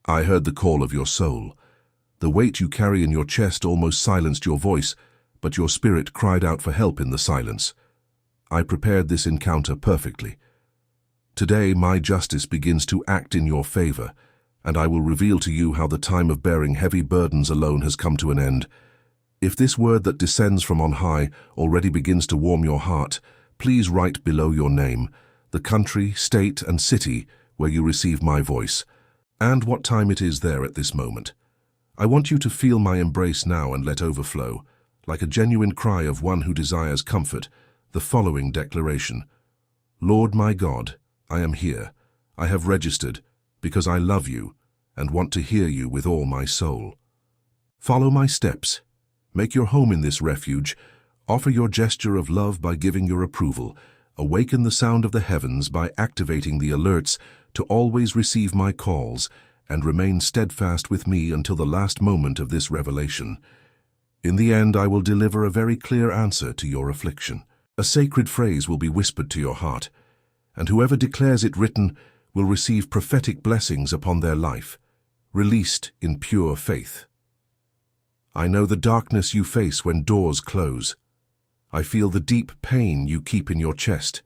I heard the call of your soul. The weight you carry in your chest almost silenced your voice, but your spirit cried out for help in the silence. I prepared this encounter perfectly. Today my justice begins to act in your favor, and I will reveal to you how the time of bearing heavy burdens alone has come to an end. If this word that descends from on high already begins to warm your heart, please write below your name, the country, state, and city where you receive my voice, and what time it is there at this moment. I want you to feel my embrace now and let overflow, like a genuine cry of one who desires comfort, the following declaration. Lord my God, I am here. I have registered, because I love you and want to hear you with all my soul. Follow my steps. Make your home in this refuge. Offer your gesture of love by giving your approval. Awaken the sound of the heavens by activating the alerts to always receive my calls and remain steadfast with me until the last moment of this revelation. In the end, I will deliver a very clear answer to your affliction. A sacred phrase will be whispered to your heart, and whoever declares it written will receive prophetic blessings upon their life, released in pure faith. I know the darkness you face when doors close. I feel the deep pain you keep in your chest,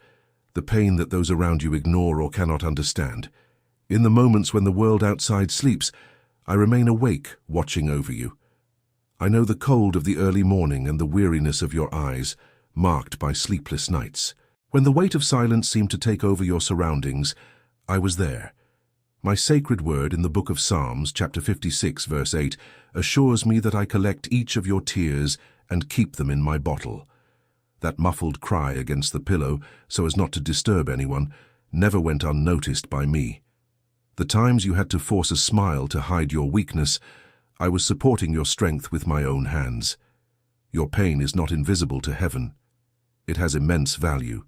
the pain that those around you ignore or cannot understand. In the moments when the world outside sleeps, I remain awake, watching over you. I know the cold of the early morning and the weariness of your eyes, marked by sleepless nights. When the weight of silence seemed to take over your surroundings, I was there. My sacred word in the book of Psalms, chapter 56, verse 8, assures me that I collect each of your tears and keep them in my bottle. That muffled cry against the pillow, so as not to disturb anyone, never went unnoticed by me. The times you had to force a smile to hide your weakness, I was supporting your strength with my own hands. Your pain is not invisible to heaven. It has immense value.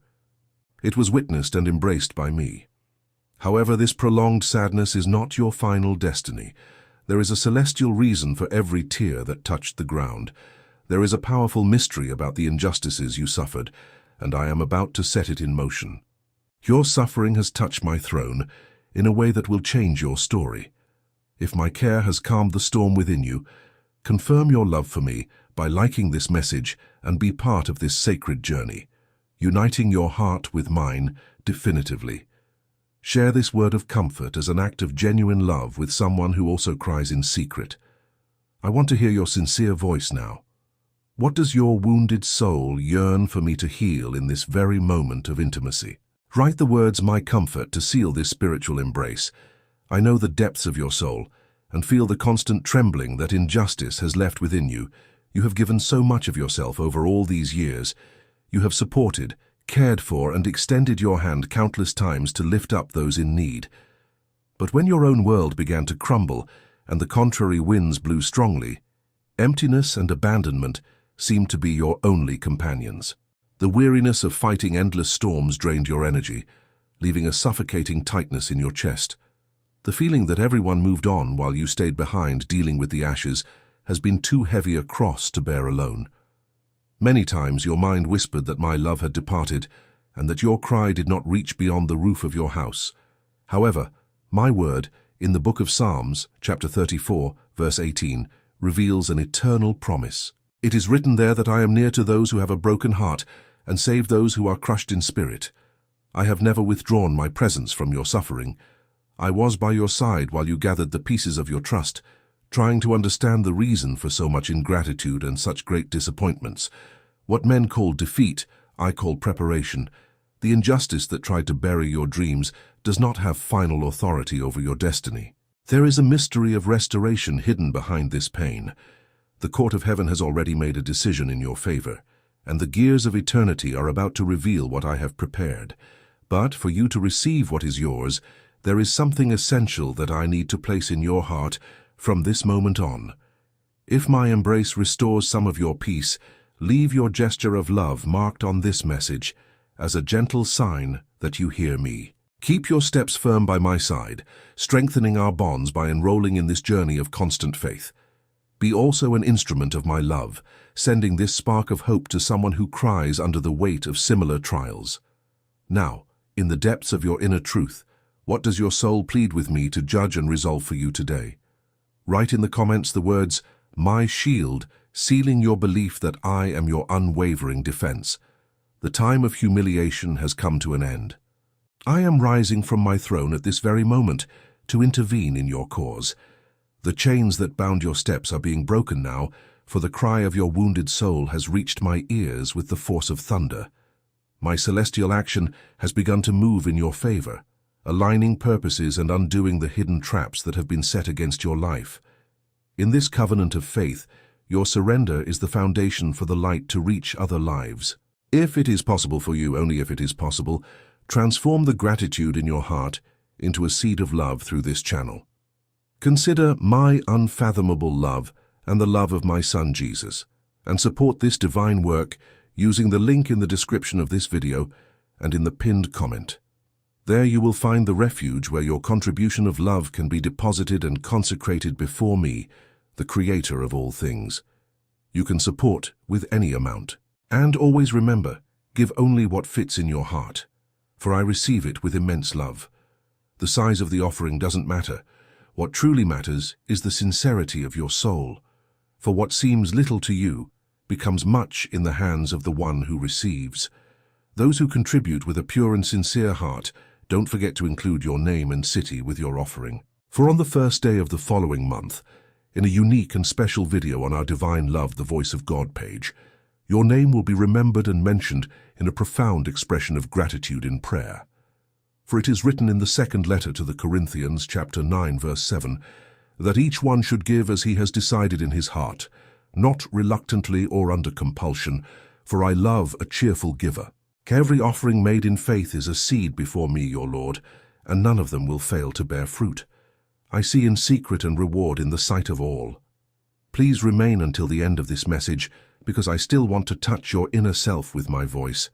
It was witnessed and embraced by me. However, this prolonged sadness is not your final destiny. There is a celestial reason for every tear that touched the ground. There is a powerful mystery about the injustices you suffered, and I am about to set it in motion. Your suffering has touched my throne in a way that will change your story. If my care has calmed the storm within you, confirm your love for me by liking this message and be part of this sacred journey, uniting your heart with mine definitively. Share this word of comfort as an act of genuine love with someone who also cries in secret. I want to hear your sincere voice now. What does your wounded soul yearn for me to heal in this very moment of intimacy? Write the words "my comfort" to seal this spiritual embrace. I know the depths of your soul and feel the constant trembling that injustice has left within you. You have given so much of yourself over all these years. You have supported, cared for, and extended your hand countless times to lift up those in need. But when your own world began to crumble and the contrary winds blew strongly, emptiness and abandonment seemed to be your only companions. The weariness of fighting endless storms drained your energy, leaving a suffocating tightness in your chest. The feeling that everyone moved on while you stayed behind dealing with the ashes has been too heavy a cross to bear alone. Many times your mind whispered that my love had departed and that your cry did not reach beyond the roof of your house. However, my word, in the book of Psalms, chapter 34, verse 18, reveals an eternal promise. It is written there that I am near to those who have a broken heart and save those who are crushed in spirit. I have never withdrawn my presence from your suffering. I was by your side while you gathered the pieces of your trust, trying to understand the reason for so much ingratitude and such great disappointments. What men call defeat, I call preparation. The injustice that tried to bury your dreams does not have final authority over your destiny. There is a mystery of restoration hidden behind this pain. The court of heaven has already made a decision in your favor, and the gears of eternity are about to reveal what I have prepared. But for you to receive what is yours, there is something essential that I need to place in your heart from this moment on. If my embrace restores some of your peace, leave your gesture of love marked on this message as a gentle sign that you hear me. Keep your steps firm by my side, strengthening our bonds by enrolling in this journey of constant faith. Be also an instrument of my love, sending this spark of hope to someone who cries under the weight of similar trials. Now, in the depths of your inner truth, What does your soul plead with me to judge and resolve for you today? Write in the comments the words, "My shield," sealing your belief that I am your unwavering defense. The time of humiliation has come to an end. I am rising from my throne at this very moment to intervene in your cause. The chains that bound your steps are being broken now, for the cry of your wounded soul has reached my ears with the force of thunder. My celestial action has begun to move in your favor, aligning purposes and undoing the hidden traps that have been set against your life. In this covenant of faith, your surrender is the foundation for the light to reach other lives. If it is possible for you, only if it is possible, transform the gratitude in your heart into a seed of love through this channel. Consider my unfathomable love and the love of my Son Jesus, and support this divine work using the link in the description of this video and in the pinned comment. There you will find the refuge where your contribution of love can be deposited and consecrated before me, the Creator of all things. You can support with any amount. And always remember, give only what fits in your heart, for I receive it with immense love. The size of the offering doesn't matter. What truly matters is the sincerity of your soul, for what seems little to you becomes much in the hands of the one who receives. Those who contribute with a pure and sincere heart, don't forget to include your name and city with your offering. For on the first day of the following month, in a unique and special video on our Divine Love, the Voice of God page, your name will be remembered and mentioned in a profound expression of gratitude in prayer. For it is written in the second letter to the Corinthians, chapter 9, verse 7, that each one should give as he has decided in his heart, not reluctantly or under compulsion, for I love a cheerful giver. Every offering made in faith is a seed before me, your Lord, and none of them will fail to bear fruit. I see in secret and reward in the sight of all. Please remain until the end of this message, because I still want to touch your inner self with my voice.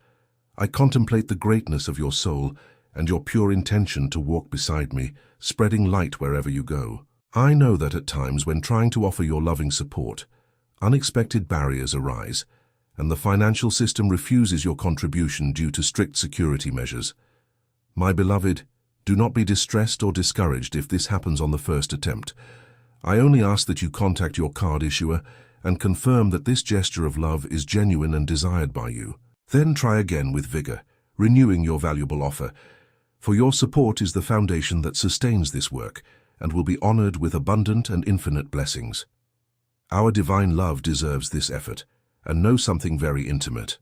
I contemplate the greatness of your soul and your pure intention to walk beside me, spreading light wherever you go. I know that at times when trying to offer your loving support, unexpected barriers arise, and the financial system refuses your contribution due to strict security measures. My beloved, do not be distressed or discouraged if this happens on the first attempt. I only ask that you contact your card issuer and confirm that this gesture of love is genuine and desired by you. Then try again with vigor, renewing your valuable offer, for your support is the foundation that sustains this work and will be honored with abundant and infinite blessings. Our divine love deserves this effort, and know something very intimate.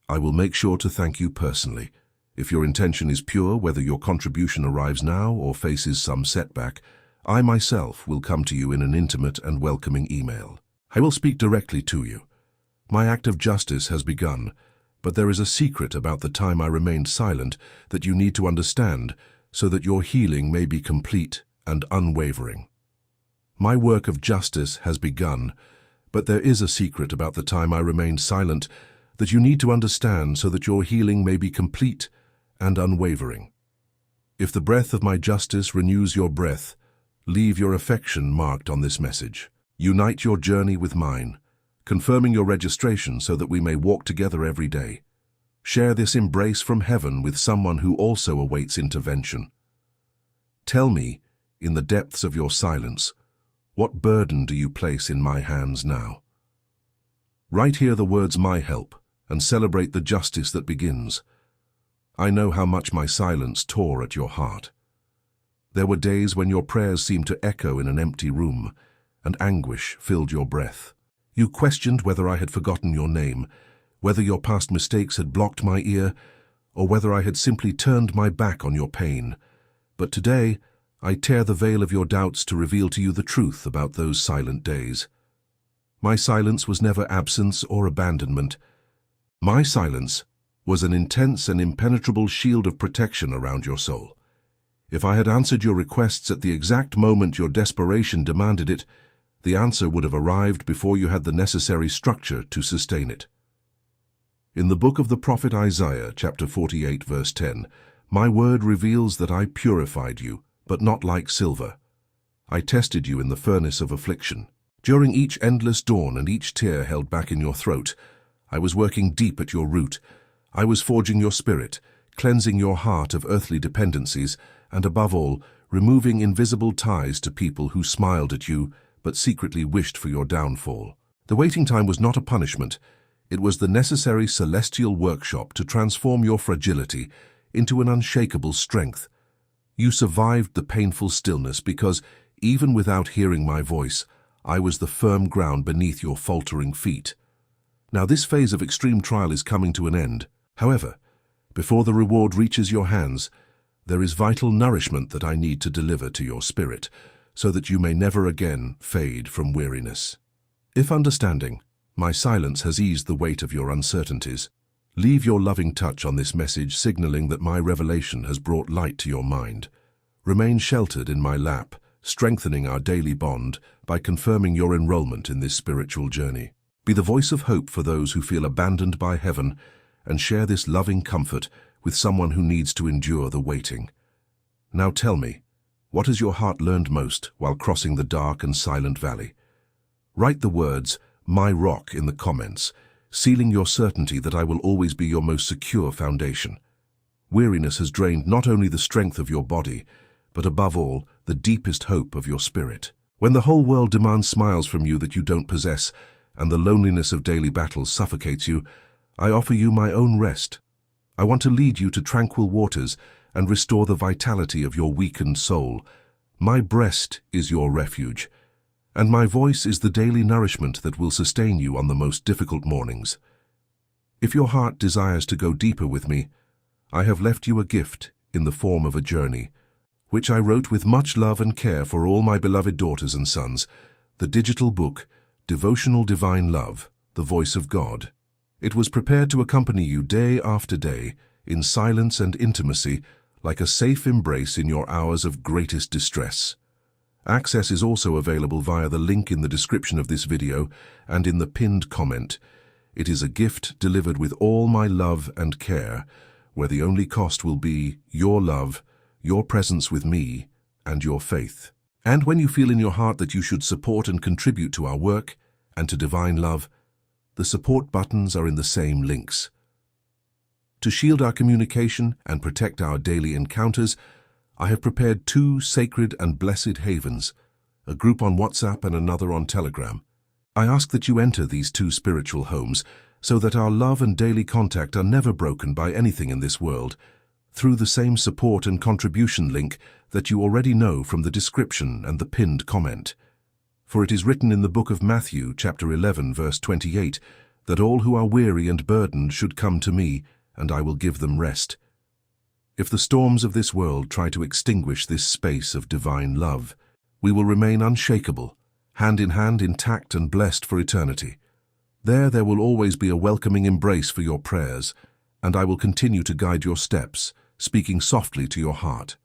I will make sure to thank you personally. If your intention is pure, whether your contribution arrives now or faces some setback, I myself will come to you in an intimate and welcoming email. I will speak directly to you. My act of justice has begun, but there is a secret about the time I remained silent that you need to understand so that your healing may be complete and unwavering. My work of justice has begun, but there is a secret about the time I remained silent that you need to understand so that your healing may be complete and unwavering. If the breath of my justice renews your breath, leave your affection marked on this message. Unite your journey with mine, confirming your registration so that we may walk together every day. Share this embrace from heaven with someone who also awaits intervention. Tell me, in the depths of your silence, what burden do you place in my hands now? Write here the words "my help" and celebrate the justice that begins. I know how much my silence tore at your heart. There were days when your prayers seemed to echo in an empty room, and anguish filled your breath. You questioned whether I had forgotten your name, whether your past mistakes had blocked my ear, or whether I had simply turned my back on your pain. But today, I tear the veil of your doubts to reveal to you the truth about those silent days. My silence was never absence or abandonment. My silence was an intense and impenetrable shield of protection around your soul. If I had answered your requests at the exact moment your desperation demanded it, the answer would have arrived before you had the necessary structure to sustain it. In the book of the prophet Isaiah, chapter 48, verse 10, my word reveals that I purified you, but not like silver. I tested you in the furnace of affliction. During each endless dawn and each tear held back in your throat, I was working deep at your root. I was forging your spirit, cleansing your heart of earthly dependencies, and above all, removing invisible ties to people who smiled at you but secretly wished for your downfall. The waiting time was not a punishment. It was the necessary celestial workshop to transform your fragility into an unshakable strength. You survived the painful stillness because, even without hearing my voice, I was the firm ground beneath your faltering feet. Now this phase of extreme trial is coming to an end. However, before the reward reaches your hands, there is vital nourishment that I need to deliver to your spirit, so that you may never again fade from weariness. If understanding, my silence has eased the weight of your uncertainties, leave your loving touch on this message signaling that my revelation has brought light to your mind. Remain sheltered in my lap, strengthening our daily bond by confirming your enrollment in this spiritual journey. Be the voice of hope for those who feel abandoned by heaven, and share this loving comfort with someone who needs to endure the waiting. Now tell me, what has your heart learned most while crossing the dark and silent valley? Write the words, "My Rock," in the comments, sealing your certainty that I will always be your most secure foundation. Weariness has drained not only the strength of your body, but above all, the deepest hope of your spirit. When the whole world demands smiles from you that you don't possess, and the loneliness of daily battles suffocates you, I offer you my own rest. I want to lead you to tranquil waters and restore the vitality of your weakened soul. My breast is your refuge, and my voice is the daily nourishment that will sustain you on the most difficult mornings. If your heart desires to go deeper with me, I have left you a gift in the form of a journey, which I wrote with much love and care for all my beloved daughters and sons, the digital book, Devotional Divine Love, The Voice of God. It was prepared to accompany you day after day, in silence and intimacy, like a safe embrace in your hours of greatest distress. Access is also available via the link in the description of this video and in the pinned comment. It is a gift delivered with all my love and care, where the only cost will be your love, your presence with me, and your faith. And when you feel in your heart that you should support and contribute to our work and to divine love, the support buttons are in the same links. To shield our communication and protect our daily encounters, I have prepared 2 sacred and blessed havens, a group on WhatsApp and another on Telegram. I ask that you enter these 2 spiritual homes so that our love and daily contact are never broken by anything in this world, through the same support and contribution link that you already know from the description and the pinned comment. For it is written in the book of Matthew, chapter 11, verse 28, that all who are weary and burdened should come to me, and I will give them rest. If the storms of this world try to extinguish this space of divine love, we will remain unshakable, hand in hand, intact and blessed for eternity. There will always be a welcoming embrace for your prayers, and I will continue to guide your steps, speaking softly to your heart.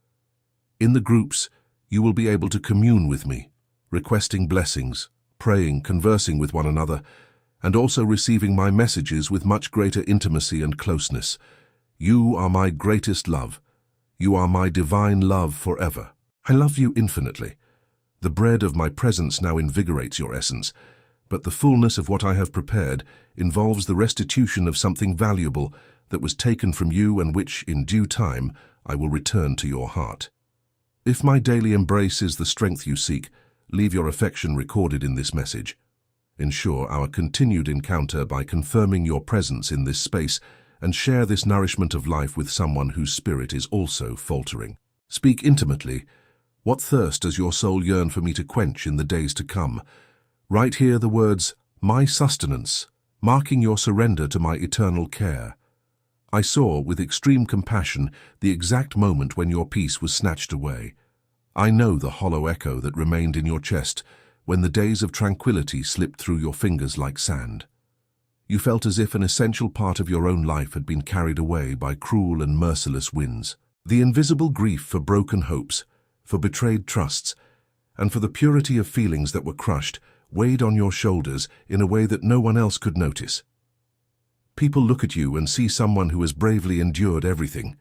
In the groups, you will be able to commune with me, requesting blessings, praying, conversing with one another, and also receiving my messages with much greater intimacy and closeness. You are my greatest love. You are my divine love forever. I love you infinitely. The bread of my presence now invigorates your essence, but the fullness of what I have prepared involves the restitution of something valuable that was taken from you and which, in due time, I will return to your heart. If my daily embrace is the strength you seek, leave your affection recorded in this message. Ensure our continued encounter by confirming your presence in this space and share this nourishment of life with someone whose spirit is also faltering. Speak intimately. What thirst does your soul yearn for me to quench in the days to come? Write here the words, "My sustenance," marking your surrender to my eternal care. I saw, with extreme compassion, the exact moment when your peace was snatched away. I know the hollow echo that remained in your chest when the days of tranquility slipped through your fingers like sand. You felt as if an essential part of your own life had been carried away by cruel and merciless winds. The invisible grief for broken hopes, for betrayed trusts, and for the purity of feelings that were crushed weighed on your shoulders in a way that no one else could notice. People look at you and see someone who has bravely endured everything,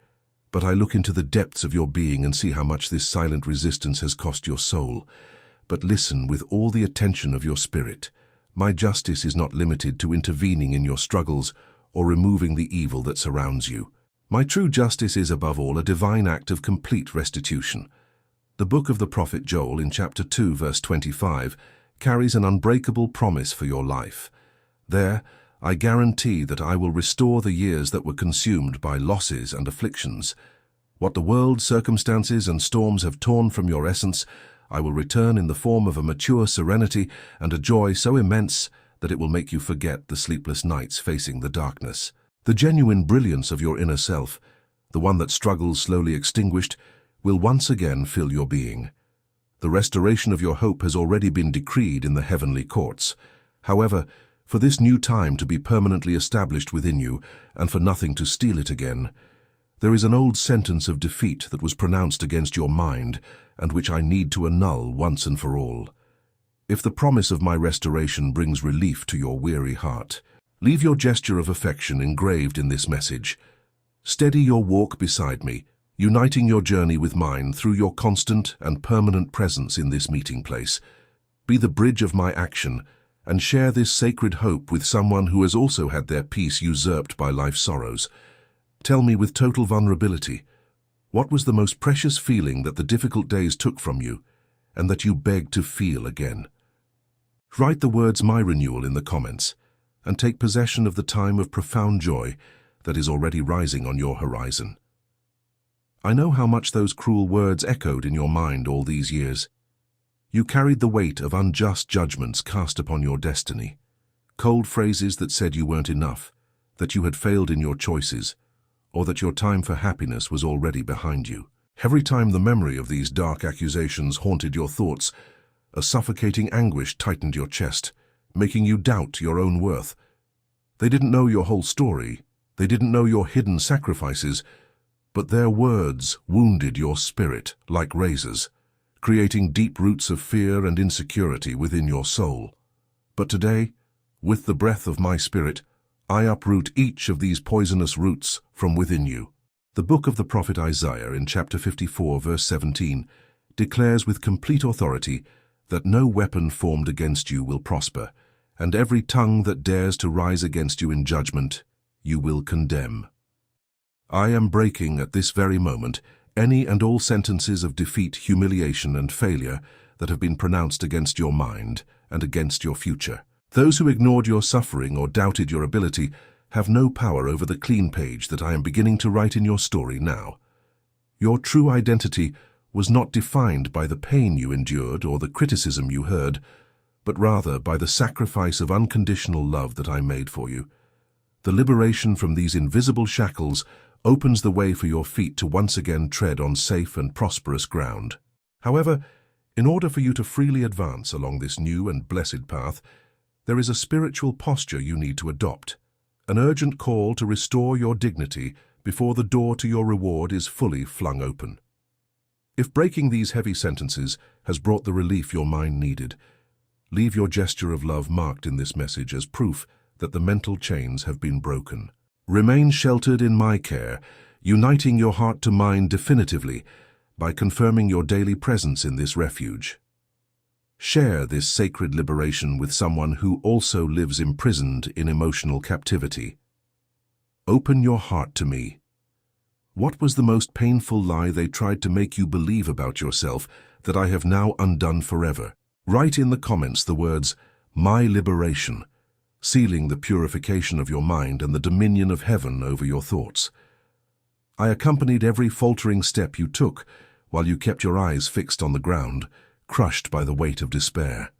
but I look into the depths of your being and see how much this silent resistance has cost your soul. But listen with all the attention of your spirit. My justice is not limited to intervening in your struggles or removing the evil that surrounds you. My true justice is above all a divine act of complete restitution. The book of the prophet Joel in chapter 2 verse 25 carries an unbreakable promise for your life. There, I guarantee that I will restore the years that were consumed by losses and afflictions. What the world, circumstances, and storms have torn from your essence, I will return in the form of a mature serenity and a joy so immense that it will make you forget the sleepless nights facing the darkness. The genuine brilliance of your inner self, the one that struggles slowly extinguished, will once again fill your being. The restoration of your hope has already been decreed in the heavenly courts. However, for this new time to be permanently established within you, and for nothing to steal it again, there is an old sentence of defeat that was pronounced against your mind, and which I need to annul once and for all. If the promise of my restoration brings relief to your weary heart, leave your gesture of affection engraved in this message. Steady your walk beside me, uniting your journey with mine through your constant and permanent presence in this meeting place. Be the bridge of my action, and share this sacred hope with someone who has also had their peace usurped by life's sorrows. Tell me with total vulnerability, what was the most precious feeling that the difficult days took from you, and that you begged to feel again? Write the words "my renewal" in the comments, and take possession of the time of profound joy that is already rising on your horizon. I know how much those cruel words echoed in your mind all these years. You carried the weight of unjust judgments cast upon your destiny, cold phrases that said you weren't enough, that you had failed in your choices, or that your time for happiness was already behind you. Every time the memory of these dark accusations haunted your thoughts, a suffocating anguish tightened your chest, making you doubt your own worth. They didn't know your whole story, they didn't know your hidden sacrifices, but their words wounded your spirit like razors, creating deep roots of fear and insecurity within your soul. But today, with the breath of my spirit, I uproot each of these poisonous roots from within you. The book of the prophet Isaiah in chapter 54 verse 17 declares with complete authority that no weapon formed against you will prosper, and every tongue that dares to rise against you in judgment, you will condemn. I am breaking at this very moment any and all sentences of defeat, humiliation, and failure that have been pronounced against your mind and against your future. Those who ignored your suffering or doubted your ability have no power over the clean page that I am beginning to write in your story now. Your true identity was not defined by the pain you endured or the criticism you heard, but rather by the sacrifice of unconditional love that I made for you. The liberation from these invisible shackles opens the way for your feet to once again tread on safe and prosperous ground. However, in order for you to freely advance along this new and blessed path, there is a spiritual posture you need to adopt, an urgent call to restore your dignity before the door to your reward is fully flung open. If breaking these heavy sentences has brought the relief your mind needed, leave your gesture of love marked in this message as proof that the mental chains have been broken. Remain sheltered in my care, uniting your heart to mine definitively by confirming your daily presence in this refuge. Share this sacred liberation with someone who also lives imprisoned in emotional captivity. Open your heart to me. What was the most painful lie they tried to make you believe about yourself that I have now undone forever? Write in the comments the words, "My liberation," sealing the purification of your mind and the dominion of heaven over your thoughts. I accompanied every faltering step you took while you kept your eyes fixed on the ground, crushed by the weight of despair.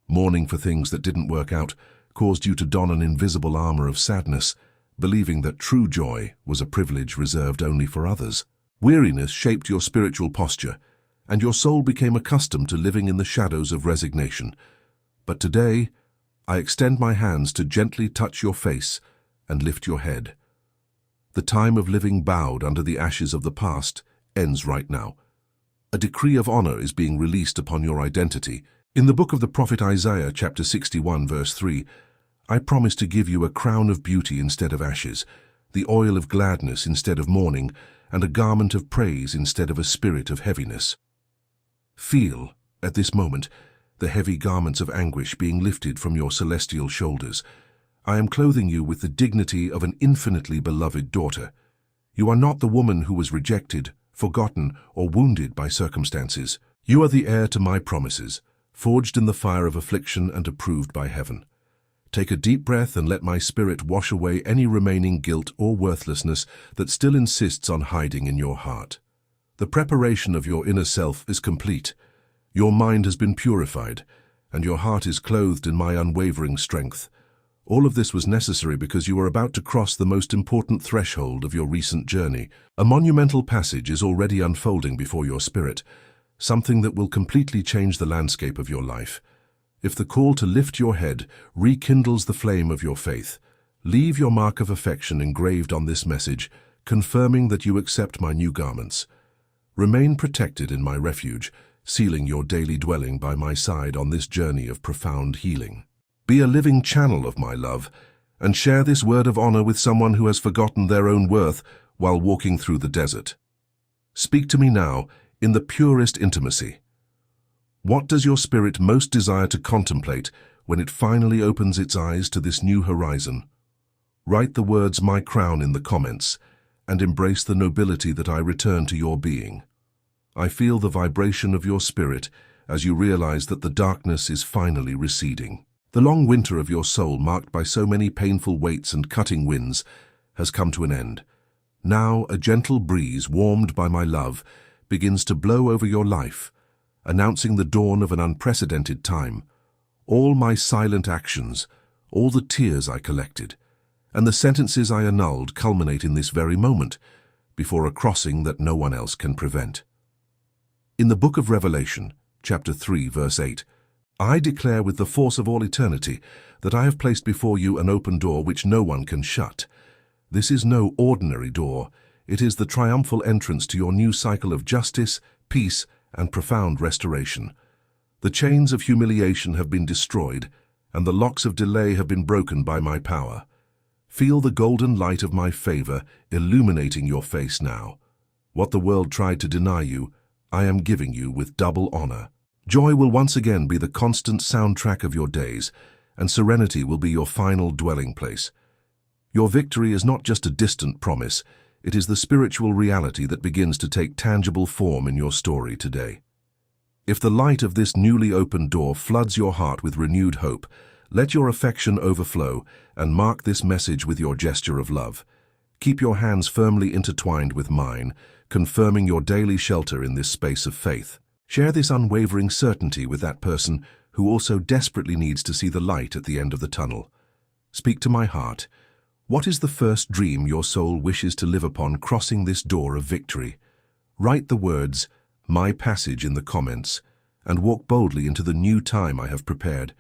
Mourning for things that didn't work out caused you to don an invisible armor of sadness, believing that true joy was a privilege reserved only for others. Weariness shaped your spiritual posture, and your soul became accustomed to living in the shadows of resignation. But today, I extend my hands to gently touch your face and lift your head. The time of living bowed under the ashes of the past ends right now. A decree of honor is being released upon your identity. In the book of the prophet Isaiah, chapter 61, verse 3, I promise to give you a crown of beauty instead of ashes, the oil of gladness instead of mourning, and a garment of praise instead of a spirit of heaviness. Feel, at this moment, the heavy garments of anguish being lifted from your celestial shoulders. I am clothing you with the dignity of an infinitely beloved daughter. You are not the woman who was rejected, forgotten, or wounded by circumstances. You are the heir to my promises, forged in the fire of affliction and approved by heaven. Take a deep breath and let my spirit wash away any remaining guilt or worthlessness that still insists on hiding in your heart. The preparation of your inner self is complete. Your mind has been purified, and your heart is clothed in my unwavering strength. All of this was necessary because you are about to cross the most important threshold of your recent journey. A monumental passage is already unfolding before your spirit, something that will completely change the landscape of your life. If the call to lift your head rekindles the flame of your faith, leave your mark of affection engraved on this message, confirming that you accept my new garments. Remain protected in my refuge, sealing your daily dwelling by my side on this journey of profound healing. Be a living channel of my love, and share this word of honor with someone who has forgotten their own worth while walking through the desert. Speak to me now in the purest intimacy. What does your spirit most desire to contemplate when it finally opens its eyes to this new horizon? Write the words "my crown" in the comments, and embrace the nobility that I return to your being. I feel the vibration of your spirit as you realize that the darkness is finally receding. The long winter of your soul, marked by so many painful weights and cutting winds, has come to an end. Now a gentle breeze, warmed by my love, begins to blow over your life, announcing the dawn of an unprecedented time. All my silent actions, all the tears I collected, and the sentences I annulled culminate in this very moment, before a crossing that no one else can prevent. In the book of Revelation, chapter 3, verse 8, I declare with the force of all eternity that I have placed before you an open door which no one can shut. This is no ordinary door. It is the triumphal entrance to your new cycle of justice, peace, and profound restoration. The chains of humiliation have been destroyed, and the locks of delay have been broken by my power. Feel the golden light of my favor illuminating your face now. What the world tried to deny you, I am giving you with double honor. Joy will once again be the constant soundtrack of your days, and serenity will be your final dwelling place. Your victory is not just a distant promise, it is the spiritual reality that begins to take tangible form in your story today. If the light of this newly opened door floods your heart with renewed hope, let your affection overflow and mark this message with your gesture of love. Keep your hands firmly intertwined with mine, confirming your daily shelter in this space of faith. Share this unwavering certainty with that person who also desperately needs to see the light at the end of the tunnel. Speak to my heart. What is the first dream your soul wishes to live upon crossing this door of victory? Write the words, "my passage" in the comments, and walk boldly into the new time I have prepared.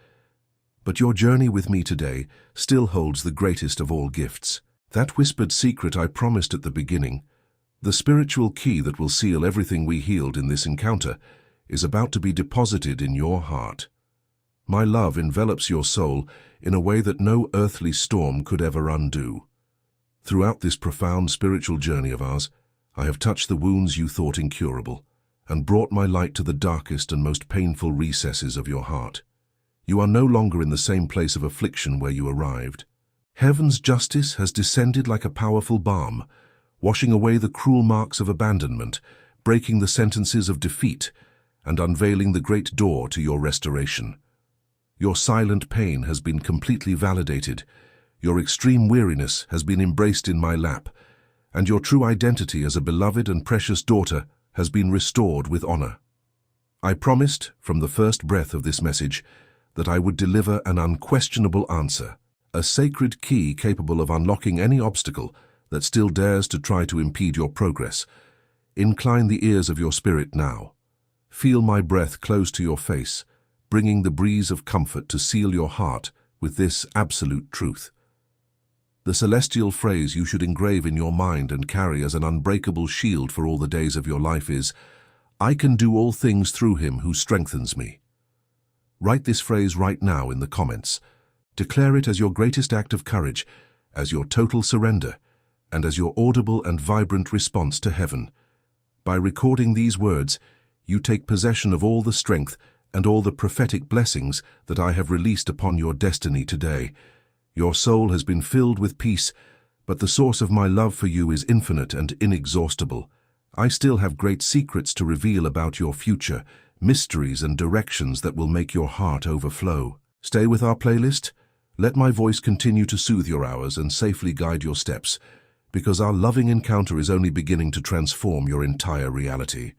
But your journey with me today still holds the greatest of all gifts. That whispered secret I promised at the beginning, the spiritual key that will seal everything we healed in this encounter, is about to be deposited in your heart. My love envelops your soul in a way that no earthly storm could ever undo. Throughout this profound spiritual journey of ours, I have touched the wounds you thought incurable, and brought my light to the darkest and most painful recesses of your heart. You are no longer in the same place of affliction where you arrived. Heaven's justice has descended like a powerful balm, washing away the cruel marks of abandonment, breaking the sentences of defeat, and unveiling the great door to your restoration. Your silent pain has been completely validated, your extreme weariness has been embraced in my lap, and your true identity as a beloved and precious daughter has been restored with honor. I promised, from the first breath of this message, that I would deliver an unquestionable answer, a sacred key capable of unlocking any obstacle that still dares to try to impede your progress. Incline the ears of your spirit now. Feel my breath close to your face, bringing the breeze of comfort to seal your heart with this absolute truth. The celestial phrase you should engrave in your mind and carry as an unbreakable shield for all the days of your life is, "I can do all things through him who strengthens me." Write this phrase right now in the comments. Declare it as your greatest act of courage, as your total surrender, and as your audible and vibrant response to heaven. By recording these words, you take possession of all the strength and all the prophetic blessings that I have released upon your destiny today. Your soul has been filled with peace, But the source of my love for you is infinite and inexhaustible. I still have great secrets to reveal about your future, mysteries and directions that will make your heart overflow. Stay with our playlist. Let my voice continue to soothe your hours and safely guide your steps, because our loving encounter is only beginning to transform your entire reality.